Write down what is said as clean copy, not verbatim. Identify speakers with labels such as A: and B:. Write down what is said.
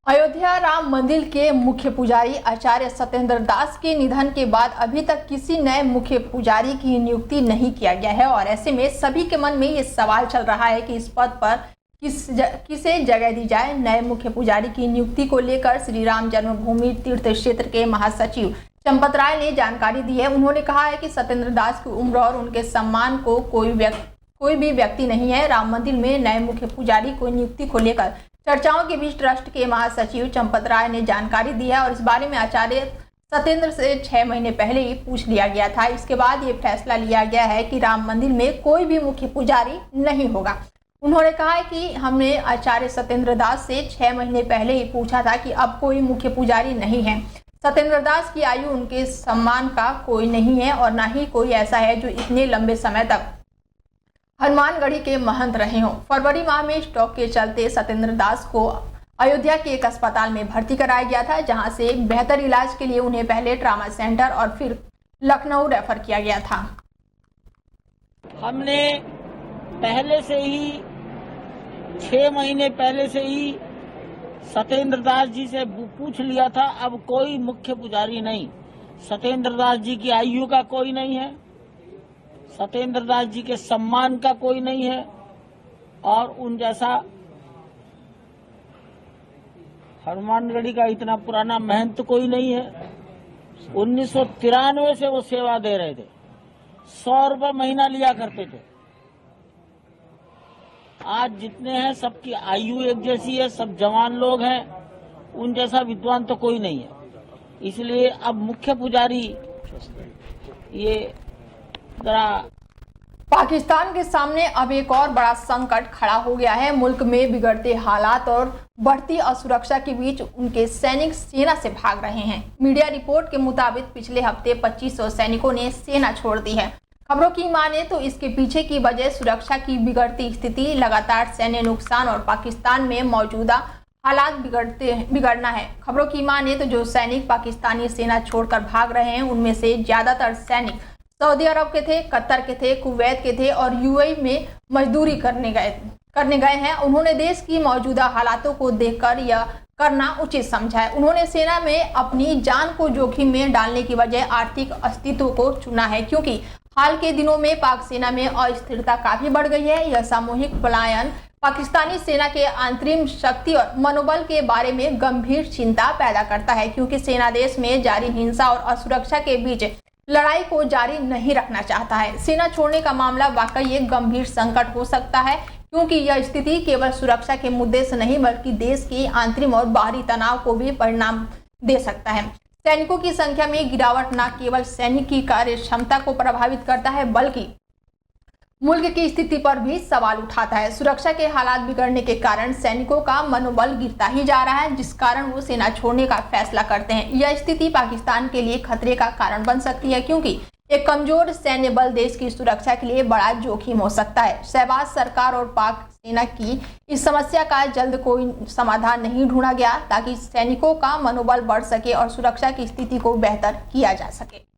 A: अयोध्या राम मंदिर के मुख्य पुजारी आचार्य सत्येंद्र दास के निधन के बाद अभी तक किसी नए मुख्य पुजारी की नियुक्ति नहीं किया गया है और ऐसे में सभी के मन में ये सवाल चल रहा है कि इस पद पर किसे जगह दी जाए। नए मुख्य पुजारी की नियुक्ति को लेकर श्री राम जन्मभूमि तीर्थ क्षेत्र के महासचिव चंपत राय ने जानकारी दी है। उन्होंने कहा है कि सत्येंद्र दास की उम्र और उनके सम्मान को कोई भी व्यक्ति नहीं है। राम मंदिर में नए मुख्य पुजारी को नियुक्ति को लेकर चर्चाओं के बीच ट्रस्ट के महासचिव चंपत राय ने जानकारी दी है और इस बारे में आचार्य सत्येंद्र से 6 महीने पहले ही पूछ लिया गया था। इसके बाद ये फैसला लिया गया है कि राम मंदिर में कोई भी मुख्य पुजारी नहीं होगा। उन्होंने कहा है कि हमने आचार्य सत्येंद्र दास से 6 महीने पहले ही पूछा था कि अब कोई मुख्य पुजारी नहीं है। सत्येंद्र दास की आयु उनके सम्मान का कोई नहीं है और न ही कोई ऐसा है जो इतने लंबे समय तक हनुमानगढ़ी के महंत रहे हों। फरवरी माह में स्ट्रोक के चलते सत्येंद्र दास को अयोध्या के एक अस्पताल में भर्ती कराया गया था, जहां से बेहतर इलाज के लिए उन्हें पहले ट्रामा सेंटर और फिर लखनऊ रेफर किया गया था।
B: हमने पहले से ही 6 महीने पहले से ही सत्येंद्र दास जी से पूछ लिया था। अब कोई मुख्य पुजारी नहीं। सत्येंद्र दास जी की आयु का कोई नहीं है, सत्येंद्र दास जी के सम्मान का कोई नहीं है और उन जैसा हनुमानगढ़ी का इतना पुराना महंत कोई नहीं है। 1993 से वो सेवा दे रहे थे, 100 रुपये महीना लिया करते थे। आज जितने हैं सबकी आयु एक जैसी है, सब जवान लोग हैं, उन जैसा विद्वान तो कोई नहीं है। इसलिए अब मुख्य पुजारी ये
A: पाकिस्तान के सामने अब एक और बड़ा संकट खड़ा हो गया है। मुल्क में बिगड़ते हालात और बढ़ती असुरक्षा के बीच उनके सैनिक सेना से भाग रहे हैं। मीडिया रिपोर्ट के मुताबिक पिछले हफ्ते 2500 सैनिकों ने सेना छोड़ दी है। खबरों की माने तो इसके पीछे की वजह सुरक्षा की बिगड़ती स्थिति, लगातार सैन्य नुकसान और पाकिस्तान में मौजूदा हालात बिगड़ना है। खबरों की माने तो जो सैनिक पाकिस्तानी सेना छोड़कर भाग रहे हैं उनमें से ज्यादातर सैनिक सऊदी अरब के थे, कतर के थे, कुवैत के थे और यूएई में मजदूरी करने गए हैं। उन्होंने देश की मौजूदा हालातों को देखकर यह करना उचित समझा है। उन्होंने सेना में अपनी जान को जोखिम में डालने की बजाय आर्थिक अस्तित्व को चुना है, क्योंकि हाल के दिनों में पाक सेना में अस्थिरता काफी बढ़ गई है। यह सामूहिक पलायन पाकिस्तानी सेना के आंतरिक शक्ति और मनोबल के बारे में गंभीर चिंता पैदा करता है, क्योंकि सेना देश में जारी हिंसा और असुरक्षा के बीच लड़ाई को जारी नहीं रखना चाहता है। सेना छोड़ने का मामला वाकई एक गंभीर संकट हो सकता है, क्योंकि यह स्थिति केवल सुरक्षा के मुद्दे से नहीं बल्कि देश के आंतरिक और बाहरी तनाव को भी परिणाम दे सकता है। सैनिकों की संख्या में गिरावट न केवल सैनिक की कार्य क्षमता को प्रभावित करता है बल्कि मुल्क की स्थिति पर भी सवाल उठाता है। सुरक्षा के हालात बिगड़ने के कारण सैनिकों का मनोबल गिरता ही जा रहा है, जिस कारण वो सेना छोड़ने का फैसला करते हैं। यह स्थिति पाकिस्तान के लिए खतरे का कारण बन सकती है, क्योंकि एक कमजोर सैन्य बल देश की सुरक्षा के लिए बड़ा जोखिम हो सकता है। शहबाज सरकार और पाक सेना की इस समस्या का जल्द कोई समाधान नहीं ढूंढा गया ताकि सैनिकों का मनोबल बढ़ सके और सुरक्षा की स्थिति को बेहतर किया जा सके।